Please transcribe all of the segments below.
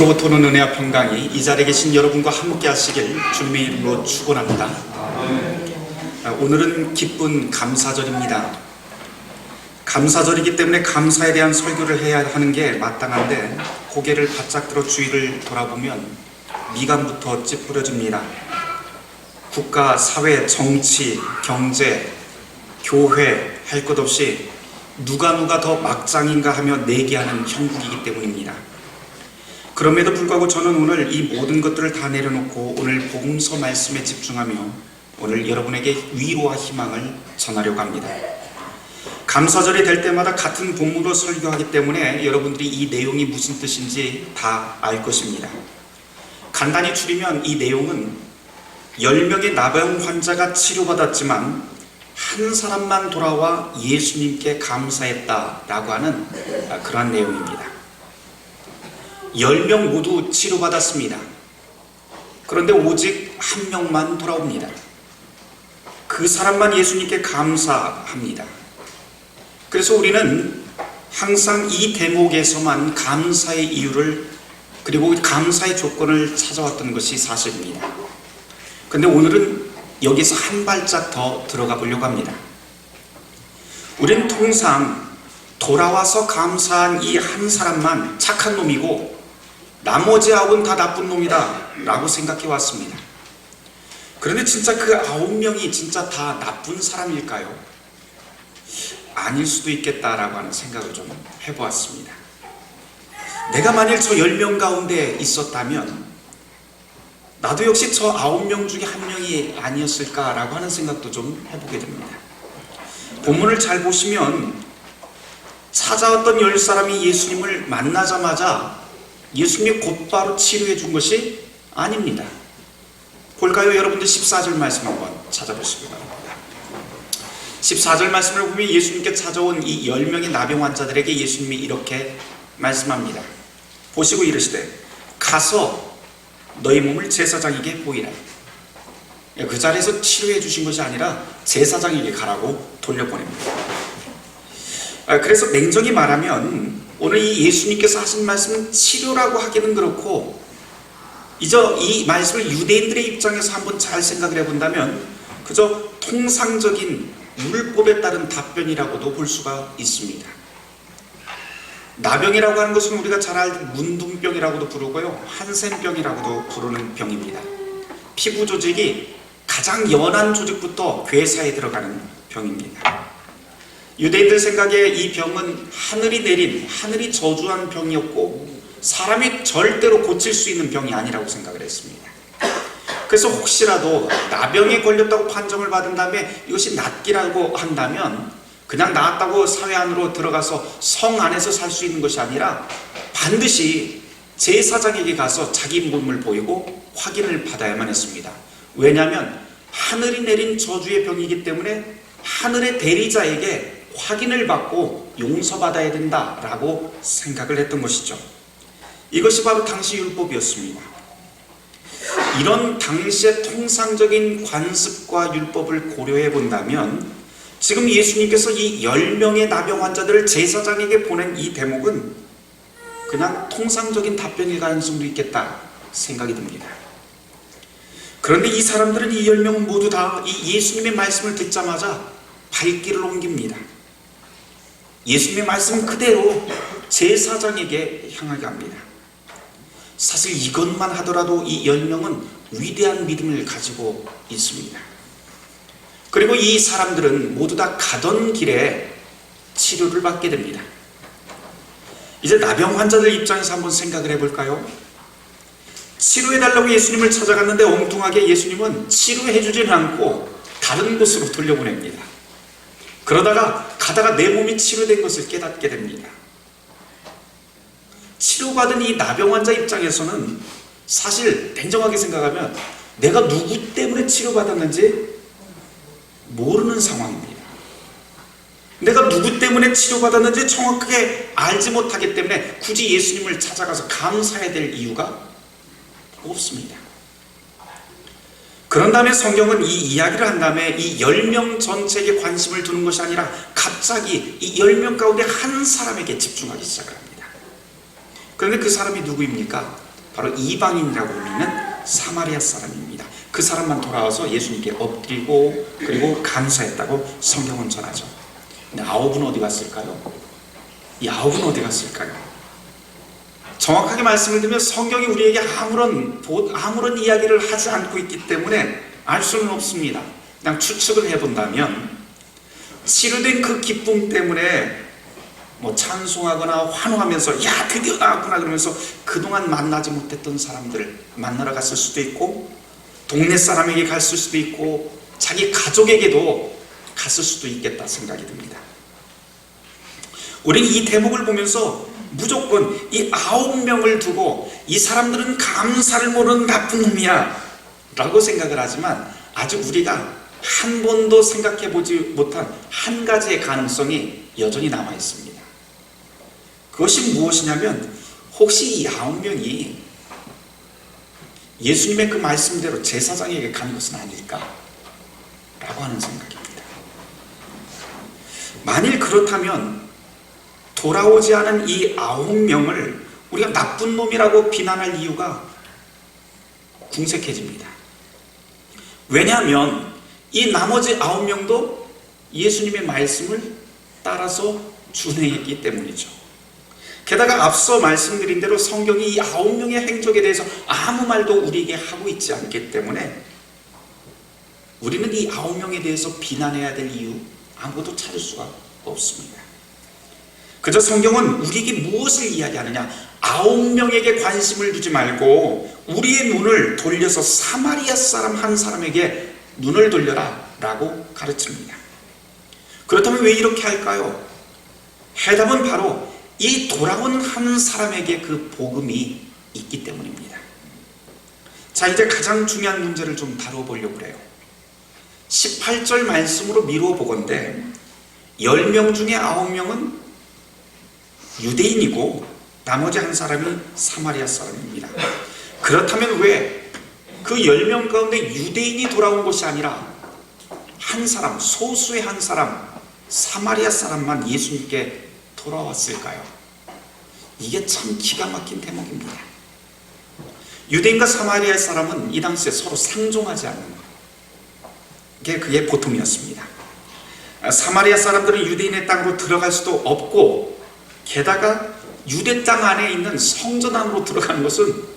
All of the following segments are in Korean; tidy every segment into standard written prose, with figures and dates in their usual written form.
로고토는 은혜와 평강이 이 자리에 계신 여러분과 함께 하시길 주님의 이름으로 축원합니다. 오늘은 기쁜 감사절입니다. 감사절이기 때문에 감사에 대한 설교를 해야 하는 게 마땅한데 고개를 바짝 들어 주위를 돌아보면 미간부터 찌푸려집니다. 국가, 사회, 정치, 경제, 교회 할 것 없이 누가 더 막장인가 하며 내기하는 형국이기 때문입니다. 그럼에도 불구하고 저는 오늘 이 모든 것들을 다 내려놓고 오늘 복음서 말씀에 집중하며 오늘 여러분에게 위로와 희망을 전하려고 합니다. 감사절이 될 때마다 같은 본문으로 설교하기 때문에 여러분들이 이 내용이 무슨 뜻인지 다 알 것입니다. 간단히 줄이면 이 내용은 10명의 나병 환자가 치료받았지만 한 사람만 돌아와 예수님께 감사했다라고 하는 그러한 내용입니다. 10명 모두 치료받았습니다. 그런데 오직 한 명만 돌아옵니다. 그 사람만 예수님께 감사합니다. 그래서 우리는 항상 이 대목에서만 감사의 이유를 그리고 감사의 조건을 찾아왔던 것이 사실입니다. 그런데 오늘은 여기서 한 발짝 더 들어가 보려고 합니다. 우리는 통상 돌아와서 감사한 이 한 사람만 착한 놈이고 나머지 9은 다 나쁜 놈이다 라고 생각해 왔습니다. 그런데 진짜 그 9명이 진짜 다 나쁜 사람일까요? 아닐 수도 있겠다라고 하는 생각을 좀 해보았습니다. 내가 만일 저 10명 가운데 있었다면 나도 역시 저 9명 중에 한 명이 아니었을까라고 하는 생각도 좀 해보게 됩니다. 본문을 잘 보시면 찾아왔던 10사람이 예수님을 만나자마자 예수님이 곧바로 치료해 준 것이 아닙니다. 볼까요? 여러분들 14절 말씀 한번 찾아보시기 바랍니다. 14절 말씀을 보면 예수님께 찾아온 이 10명의 나병 환자들에게 예수님이 이렇게 말씀합니다. 보시고 이르시되 가서 너희 몸을 제사장에게 보이라. 그 자리에서 치료해 주신 것이 아니라 제사장에게 가라고 돌려보냅니다. 그래서 냉정히 말하면 오늘 이 예수님께서 하신 말씀은 치료라고 하기는 그렇고 이 말씀을 유대인들의 입장에서 한번 잘 생각을 해본다면 그저 통상적인 율법에 따른 답변이라고도 볼 수가 있습니다. 나병이라고 하는 것은 우리가 잘 알던 문둥병이라고도 부르고요, 한센병이라고도 부르는 병입니다. 피부 조직이 가장 연한 조직부터 괴사에 들어가는 병입니다. 유대인들 생각에 이 병은 하늘이 저주한 병이었고 사람이 절대로 고칠 수 있는 병이 아니라고 생각을 했습니다. 그래서 혹시라도 나병에 걸렸다고 판정을 받은 다음에 이것이 낫기라고 한다면 그냥 나았다고 사회 안으로 들어가서 성 안에서 살 수 있는 것이 아니라 반드시 제사장에게 가서 자기 몸을 보이고 확인을 받아야만 했습니다. 왜냐하면 하늘이 내린 저주의 병이기 때문에 하늘의 대리자에게 확인을 받고 용서받아야 된다라고 생각을 했던 것이죠. 이것이 바로 당시 율법이었습니다. 이런 당시의 통상적인 관습과 율법을 고려해 본다면 지금 예수님께서 이 10명의 나병 환자들을 제사장에게 보낸 이 대목은 그냥 통상적인 답변일 가능성도 있겠다 생각이 듭니다. 그런데 이 사람들은 이 10명은 모두 다 이 예수님의 말씀을 듣자마자 발길을 옮깁니다. 예수님의 말씀 그대로 제사장에게 향하게 합니다. 사실 이것만 하더라도 이 10명은 위대한 믿음을 가지고 있습니다. 그리고 이 사람들은 모두 다 가던 길에 치료를 받게 됩니다. 이제 나병 환자들 입장에서 한번 생각을 해볼까요? 치료해달라고 예수님을 찾아갔는데 엉뚱하게 예수님은 치료해주지는 않고 다른 곳으로 돌려보냅니다. 그러다가 가다가 내 몸이 치료된 것을 깨닫게 됩니다. 치료받은 이 나병 환자 입장에서는 사실 냉정하게 생각하면 내가 누구 때문에 치료받았는지 모르는 상황입니다. 내가 누구 때문에 치료받았는지 정확하게 알지 못하기 때문에 굳이 예수님을 찾아가서 감사해야 될 이유가 없습니다. 그런 다음에 성경은 이 이야기를 한 다음에 이 10명 전체에게 관심을 두는 것이 아니라 갑자기 이 10명 가운데 한 사람에게 집중하기 시작합니다. 그런데 그 사람이 누구입니까? 바로 이방인이라고 불리는 사마리아 사람입니다. 그 사람만 돌아와서 예수님께 엎드리고 그리고 감사했다고 성경은 전하죠. 근데 9은 어디 갔을까요? 이 9은 어디 갔을까요? 정확하게 말씀을 드리면 성경이 우리에게 아무런 이야기를 하지 않고 있기 때문에 알 수는 없습니다. 그냥 추측을 해본다면 치료된 그 기쁨 때문에 찬송하거나 환호하면서 야 드디어 나왔구나 그러면서 그동안 만나지 못했던 사람들을 만나러 갔을 수도 있고, 동네 사람에게 갔을 수도 있고, 자기 가족에게도 갔을 수도 있겠다 생각이 듭니다. 우리는 이 대목을 보면서 무조건 이 9명을 두고 이 사람들은 감사를 모르는 나쁜 놈이야 라고 생각을 하지만, 아직 우리가 한 번도 생각해 보지 못한 한 가지의 가능성이 여전히 남아 있습니다. 그것이 무엇이냐면, 혹시 이 9명이 예수님의 그 말씀대로 제사장에게 간 것은 아닐까 라고 하는 생각입니다. 만일 그렇다면 돌아오지 않은 이 9명을 우리가 나쁜 놈이라고 비난할 이유가 궁색해집니다. 왜냐하면 이 나머지 9명도 예수님의 말씀을 따라서 준행했기 때문이죠. 게다가 앞서 말씀드린 대로 성경이 이 9명의 행적에 대해서 아무 말도 우리에게 하고 있지 않기 때문에 우리는 이 9명에 대해서 비난해야 될 이유 아무것도 찾을 수가 없습니다. 그저 성경은 우리에게 무엇을 이야기하느냐, 9명에게 관심을 두지 말고 우리의 눈을 돌려서 사마리아 사람 한 사람에게 눈을 돌려라 라고 가르칩니다. 그렇다면 왜 이렇게 할까요? 해답은 바로 이 돌아온 한 사람에게 그 복음이 있기 때문입니다. 자, 이제 가장 중요한 문제를 좀 다뤄보려고 해요. 18절 말씀으로 미루어 보건대 10명 중에 9명은 유대인이고 나머지 한 사람이 사마리아 사람입니다. 그렇다면 왜 그 10명 가운데 유대인이 돌아온 것이 아니라 한 사람, 소수의 한 사람, 사마리아 사람만 예수님께 돌아왔을까요? 이게 참 기가 막힌 대목입니다. 유대인과 사마리아 사람은 이 당시에 서로 상종하지 않는 게 그게 보통이었습니다. 사마리아 사람들은 유대인의 땅으로 들어갈 수도 없고, 게다가 유대 땅 안에 있는 성전 안으로 들어가는 것은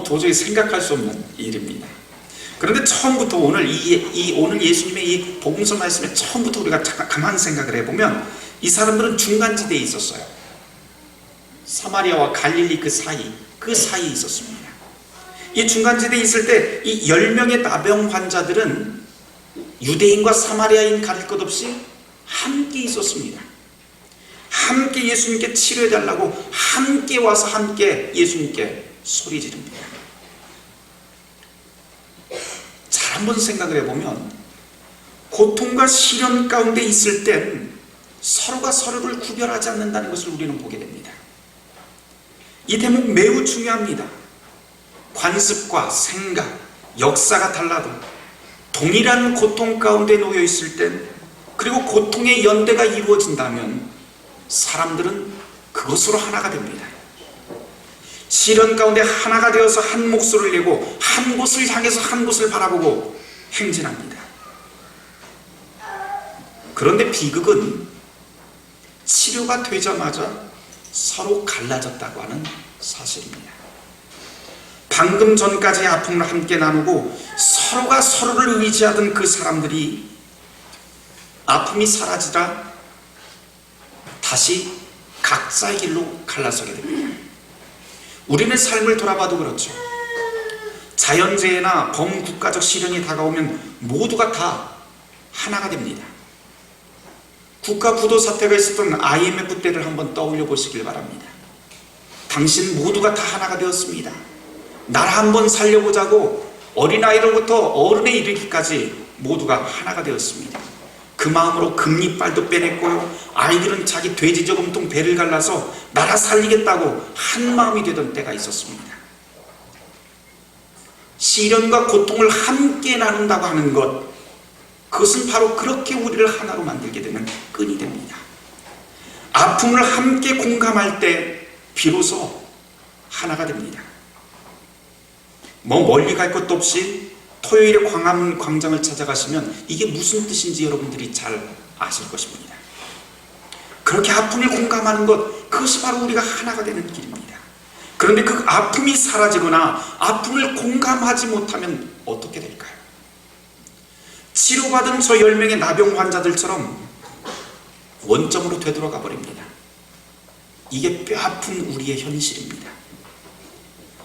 도저히 생각할 수 없는 일입니다. 그런데 처음부터 오늘 예수님의 이 복음서 말씀에 처음부터 우리가 가만 생각을 해보면 이 사람들은 중간지대에 있었어요. 사마리아와 갈릴리 그 사이에 있었습니다. 이 중간지대에 있을 때 이 10명의 나병 환자들은 유대인과 사마리아인 가릴 것 없이 함께 있었습니다. 함께 예수님께 치료해달라고 함께 와서 함께 예수님께 소리 지릅니다. 잘 한번 생각을 해보면 고통과 시련 가운데 있을 땐 서로가 서로를 구별하지 않는다는 것을 우리는 보게 됩니다. 이 대목 매우 중요합니다. 관습과 생각, 역사가 달라도 동일한 고통 가운데 놓여 있을 땐, 그리고 고통의 연대가 이루어진다면 사람들은 그것으로 하나가 됩니다. 시련 가운데 하나가 되어서 한 목소리를 내고 한 곳을 향해서 한 곳을 바라보고 행진합니다. 그런데 비극은 치료가 되자마자 서로 갈라졌다고 하는 사실입니다. 방금 전까지의 아픔을 함께 나누고 서로가 서로를 의지하던 그 사람들이 아픔이 사라지다 다시 각자의 길로 갈라서게 됩니다. 우리는 삶을 돌아봐도 그렇죠. 자연재해나 범국가적 시련이 다가오면 모두가 다 하나가 됩니다. 국가 부도 사태가 있었던 IMF 때를 한번 떠올려 보시길 바랍니다. 당신 모두가 다 하나가 되었습니다. 나라 한번 살려보자고 어린아이로부터 어른에 이르기까지 모두가 하나가 되었습니다. 그 마음으로 금리빨도 빼냈고요, 아이들은 자기 돼지 저금통 배를 갈라서 나라 살리겠다고 한 마음이 되던 때가 있었습니다. 시련과 고통을 함께 나눈다고 하는 것, 그것은 바로 그렇게 우리를 하나로 만들게 되는 끈이 됩니다. 아픔을 함께 공감할 때 비로소 하나가 됩니다. 멀리 갈 것도 없이 토요일에 광화문 광장을 찾아가시면 이게 무슨 뜻인지 여러분들이 잘 아실 것입니다. 그렇게 아픔을 공감하는 것, 그것이 바로 우리가 하나가 되는 길입니다. 그런데 그 아픔이 사라지거나 아픔을 공감하지 못하면 어떻게 될까요? 치료받은 저 10명의 나병 환자들처럼 원점으로 되돌아가 버립니다. 이게 뼈아픈 우리의 현실입니다.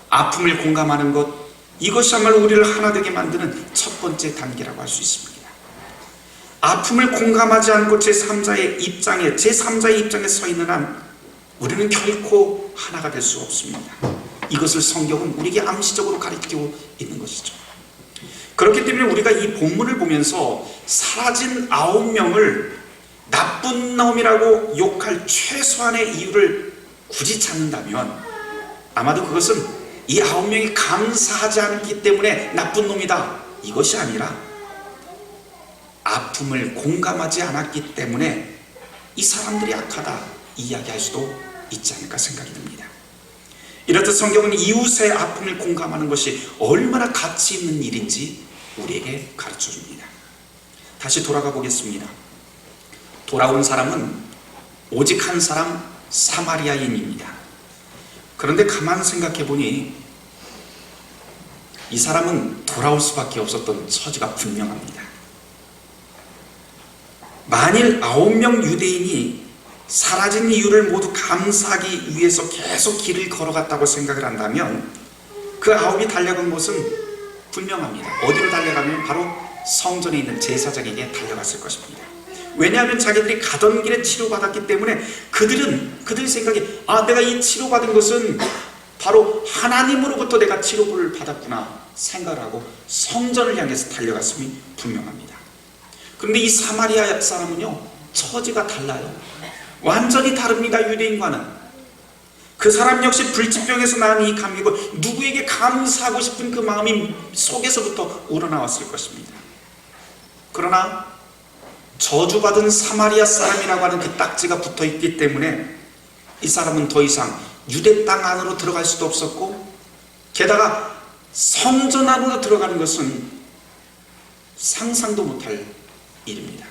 아픔을 공감하는 것, 이것이야말로 우리를 하나 되게 만드는 첫 번째 단계라고 할 수 있습니다. 아픔을 공감하지 않고 제3자의 입장에 서 있는 한 우리는 결코 하나가 될 수 없습니다. 이것을 성경은 우리에게 암시적으로 가르치고 있는 것이죠. 그렇기 때문에 우리가 이 본문을 보면서 사라진 9명을 나쁜 놈이라고 욕할 최소한의 이유를 굳이 찾는다면 아마도 그것은 이 9명이 감사하지 않기 때문에 나쁜 놈이다, 이것이 아니라 아픔을 공감하지 않았기 때문에 이 사람들이 악하다 이야기할 수도 있지 않을까 생각이 듭니다. 이렇듯 성경은 이웃의 아픔을 공감하는 것이 얼마나 가치 있는 일인지 우리에게 가르쳐 줍니다. 다시 돌아가 보겠습니다. 돌아온 사람은 오직 한 사람, 사마리아인입니다. 그런데 가만 생각해 보니 이 사람은 돌아올 수밖에 없었던 처지가 분명합니다. 만일 9명 유대인이 사라진 이유를 모두 감사하기 위해서 계속 길을 걸어갔다고 생각을 한다면 그 9이 달려간 곳은 분명합니다. 어디로 달려가면 바로 성전에 있는 제사장에게 달려갔을 것입니다. 왜냐하면 자기들이 가던 길에 치료받았기 때문에 그들 생각에 내가 이 치료받은 것은 바로 하나님으로부터 내가 치료를 받았구나 생각을 하고 성전을 향해서 달려갔음이 분명합니다. 그런데 이 사마리아 사람은요, 처지가 달라요. 완전히 다릅니다. 유대인과는. 그 사람 역시 불치병에서 낳은 이 감기고 누구에게 감사하고 싶은 그 마음이 속에서부터 우러나왔을 것입니다. 그러나 저주받은 사마리아 사람이라고 하는 그 딱지가 붙어있기 때문에 이 사람은 더 이상 유대 땅 안으로 들어갈 수도 없었고, 게다가 성전 안으로 들어가는 것은 상상도 못할 일입니다.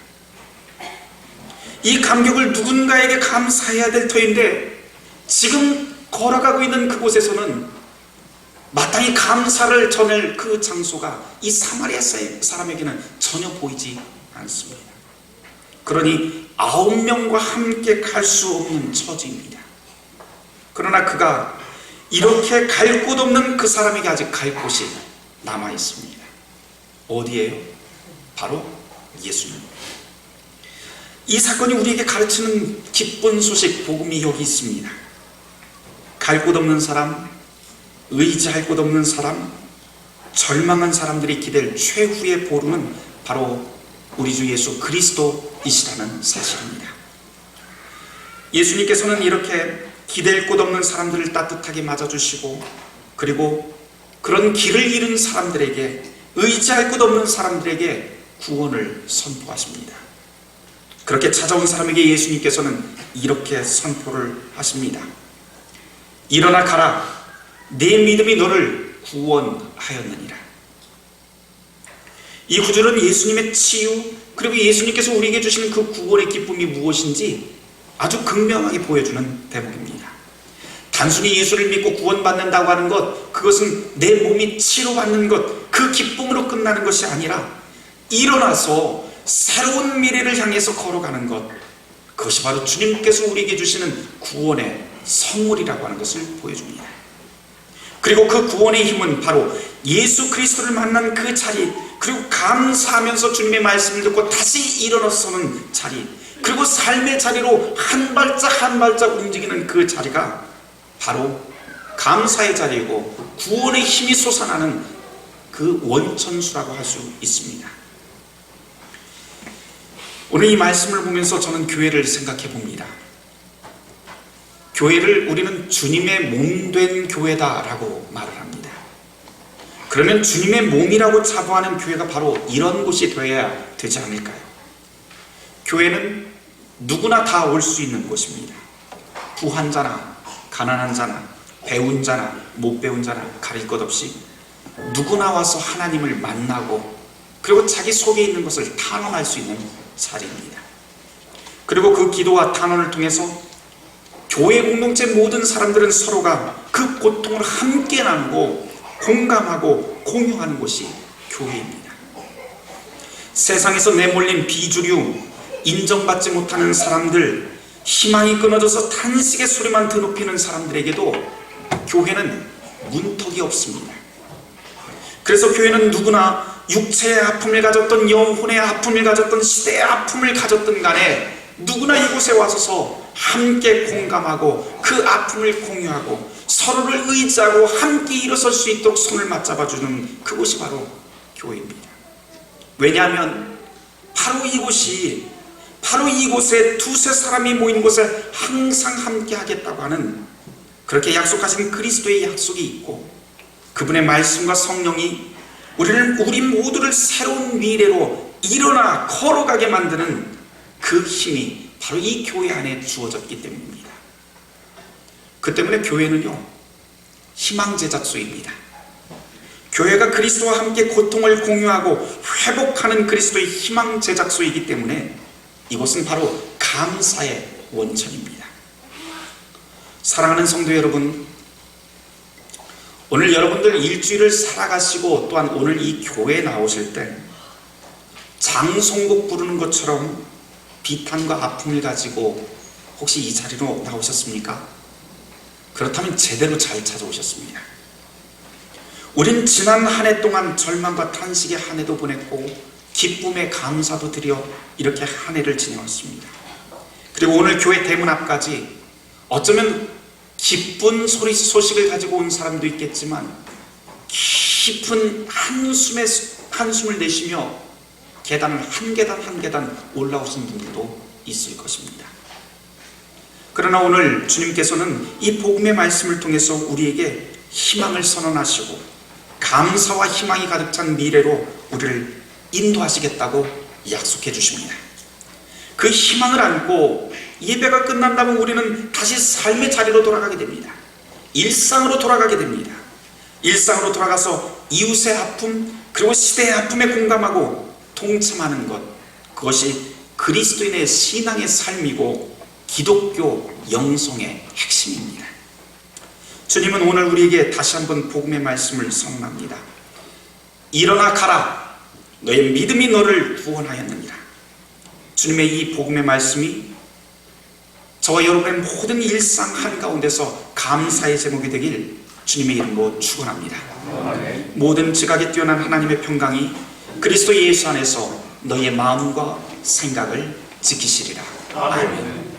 이 감격을 누군가에게 감사해야 될 터인데 지금 걸어가고 있는 그곳에서는 마땅히 감사를 전할 그 장소가 이 사마리아 사람에게는 전혀 보이지 않습니다. 그러니 9명과 함께 갈 수 없는 처지입니다. 그러나 그가 이렇게 갈 곳 없는 그 사람에게 아직 갈 곳이 남아 있습니다. 어디예요? 바로 예수님. 이 사건이 우리에게 가르치는 기쁜 소식, 복음이 여기 있습니다. 갈 곳 없는 사람, 의지할 곳 없는 사람, 절망한 사람들이 기댈 최후의 보루는 바로 우리 주 예수 그리스도이시라는 사실입니다. 예수님께서는 이렇게 기댈 곳 없는 사람들을 따뜻하게 맞아주시고, 그리고 그런 길을 잃은 사람들에게, 의지할 곳 없는 사람들에게 구원을 선포하십니다. 그렇게 찾아온 사람에게 예수님께서는 이렇게 선포를 하십니다. 일어나 가라, 내 믿음이 너를 구원하였느니라. 이 구절은 예수님의 치유, 그리고 예수님께서 우리에게 주시는 그 구원의 기쁨이 무엇인지 아주 극명하게 보여주는 대목입니다. 단순히 예수를 믿고 구원받는다고 하는 것, 그것은 내 몸이 치료받는 것, 그 기쁨으로 끝나는 것이 아니라 일어나서 새로운 미래를 향해서 걸어가는 것, 그것이 바로 주님께서 우리에게 주시는 구원의 선물이라고 하는 것을 보여줍니다. 그리고 그 구원의 힘은 바로 예수 그리스도를 만난 그 자리, 그리고 감사하면서 주님의 말씀을 듣고 다시 일어나서는 자리, 그리고 삶의 자리로 한 발짝 한 발짝 움직이는 그 자리가 바로 감사의 자리이고 구원의 힘이 솟아나는 그 원천수라고 할 수 있습니다. 오늘 이 말씀을 보면서 저는 교회를 생각해 봅니다. 교회를 우리는 주님의 몸된 교회다라고 말을 합니다. 그러면 주님의 몸이라고 자부하는 교회가 바로 이런 곳이 되어야 되지 않을까요? 교회는 누구나 다 올 수 있는 곳입니다. 부한 자나 가난한 자나 배운 자나 못 배운 자나 가릴 것 없이 누구나 와서 하나님을 만나고 그리고 자기 속에 있는 것을 탄원할 수 있는 자리입니다. 그리고 그 기도와 탄원을 통해서 교회 공동체 모든 사람들은 서로가 그 고통을 함께 나누고 공감하고 공유하는 곳이 교회입니다. 세상에서 내몰린 비주류, 인정받지 못하는 사람들, 희망이 끊어져서 탄식의 소리만 드높이는 사람들에게도 교회는 문턱이 없습니다. 그래서 교회는 누구나 육체의 아픔을 가졌던, 영혼의 아픔을 가졌던, 시대의 아픔을 가졌던 간에 누구나 이곳에 와서서 함께 공감하고 그 아픔을 공유하고 서로를 의지하고 함께 일어설 수 있도록 손을 맞잡아주는 그곳이 바로 교회입니다. 왜냐하면 바로 이곳에 두세 사람이 모인 곳에 항상 함께 하겠다고 하는 그렇게 약속하신 그리스도의 약속이 있고 그분의 말씀과 성령이 우리 모두를 새로운 미래로 일어나 걸어가게 만드는 그 힘이 바로 이 교회 안에 주어졌기 때문입니다. 그 때문에 교회는요, 희망 제작소입니다. 교회가 그리스도와 함께 고통을 공유하고 회복하는 그리스도의 희망 제작소이기 때문에 이곳은 바로 감사의 원천입니다. 사랑하는 성도 여러분, 오늘 여러분들 일주일을 살아가시고 또한 오늘 이 교회에 나오실 때 장송곡 부르는 것처럼 비탄과 아픔을 가지고 혹시 이 자리로 나오셨습니까? 그렇다면 제대로 잘 찾아오셨습니다. 우린 지난 한 해 동안 절망과 탄식의 한 해도 보냈고 기쁨의 감사도 드려 이렇게 한 해를 지내왔습니다. 그리고 오늘 교회 대문 앞까지 어쩌면 기쁜 소식을 가지고 온 사람도 있겠지만 깊은 한숨을 내쉬며 계단을 한 계단 한 계단 올라오신 분들도 있을 것입니다. 그러나 오늘 주님께서는 이 복음의 말씀을 통해서 우리에게 희망을 선언하시고 감사와 희망이 가득 찬 미래로 우리를 인도하시겠다고 약속해 주십니다. 그 희망을 안고 예배가 끝난다면 우리는 다시 삶의 자리로 돌아가게 됩니다. 일상으로 돌아가게 됩니다. 일상으로 돌아가서 이웃의 아픔 그리고 시대의 아픔에 공감하고 동참하는 것, 그것이 그리스도인의 신앙의 삶이고 기독교 영성의 핵심입니다. 주님은 오늘 우리에게 다시 한번 복음의 말씀을 선언합니다. 일어나 가라, 너의 믿음이 너를 구원하였느니라. 주님의 이 복음의 말씀이 저와 여러분의 모든 일상 한가운데서 감사의 제목이 되길 주님의 이름으로 축원합니다. 모든 지각에 뛰어난 하나님의 평강이 그리스도 예수 안에서 너의 마음과 생각을 지키시리라. 아멘.